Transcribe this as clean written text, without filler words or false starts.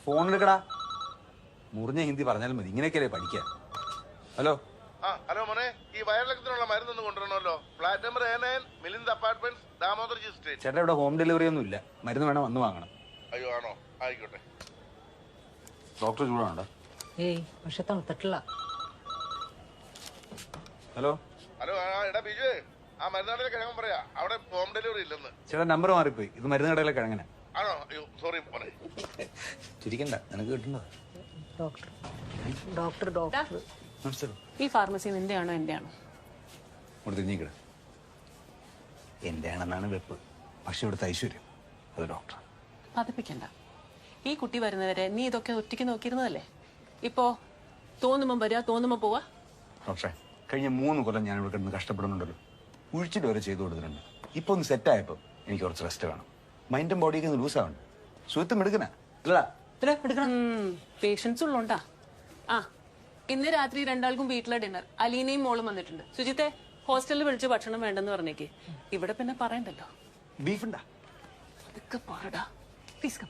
Phone എടുക്കടാ. മുറിഞ്ഞ ഹിന്ദി പറഞ്ഞാലും മതി, ഇങ്ങനെയൊക്കെയല്ലേ പഠിക്കാൻ. ഹലോ ഹലോ മോനെ, ഈ വയറിളക്കത്തിനുള്ള മരുന്നൊന്ന് കൊണ്ടുവരണമല്ലോ. Flat number A9 Milind apartments, Damodarji street. ചേട്ടാ ഇവിടെ ഹോം ഡെലിവറി ഒന്നും ഇല്ല, മരുന്ന് വേണം വന്ന് വാങ്ങണം. അയ്യോ ആണോ, ആയിക്കോട്ടെ. ഡോക്ടർ ചൂടാണോ? ഏയ് പക്ഷെ തണുത്തിട്ടില്ല. ഹലോ ഹലോ എടാ ബിജു, ആ മരുന്ന് കടയിലെ കിഴങ്ങൻ പറയാ, അവിടെ ഹോം ഡെലിവറി ഇല്ലെന്ന്. ചേട്ടാ നമ്പർ മാറിപ്പോയി, ഇത് മരുന്ന് കടയിലെ കിഴങ്ങനെ. ആണോ? അയ്യോ സോറി മോനെ. ചിരിക്കണ്ട, നിനക്ക് കിട്ടുന്നോ? ഡോക്ടർ ഡോക്ടർ ഡോക്ടർ നമസ്കാരം. ഈ ഫാർമസി നിന്റെയാണോ എന്റെയാണോ? ഇവിടെ തിരിഞ്ഞിക്കട. എന്റെ ആണെന്നാണ് വെപ്പ്, പക്ഷെ ഇവിടുത്തെ ഐശ്വര്യം അത് ഡോക്ടർ. പതിപ്പിക്കണ്ട. ഈ കുട്ടി വരുന്നവരെ നീ ഇതൊക്കെ ഒറ്റയ്ക്ക് നോക്കിയിരുന്നതല്ലേ? ഇപ്പോ തോന്നുമ്പോ വരിക, തോന്നുമ്പോ പോവാ. ഡോക്ടറെ, കഴിഞ്ഞ 3 കൊല്ലം ഞാൻ ഇവിടെ കിടന്ന് കഷ്ടപ്പെടുന്നുണ്ടല്ലോ. ഉഴിച്ചിട്ട് വരെ ചെയ്തു കൊടുത്തിട്ടുണ്ട്. ഇപ്പൊ ഒന്ന് സെറ്റായപ്പോ എനിക്ക് കുറച്ച് റെസ്റ്റ് വേണം. മൈൻഡും ബോഡിയൊക്കെ ഒന്ന് ലൂസാവണം. സുഹൃത്തും എടുക്കണ അല്ലടാ എടുക്കണം. പേഷ്യൻസ് ഉള്ളോണ്ടാ. ആ ഇന്ന് രാത്രി 2 ആൾക്കും വീട്ടിലെ ഡിന്നർ. അലീനയും മോളും വന്നിട്ടുണ്ട്. സുജിത്തെ ഹോസ്റ്റലിൽ വിളിച്ച് ഭക്ഷണം വേണ്ടെന്ന് പറഞ്ഞേക്ക്. ഇവിടെ പിന്നെ പറയണ്ടല്ലോ. ബീഫ് ഉണ്ടാ? അതൊക്കെ പാടാ. Please come.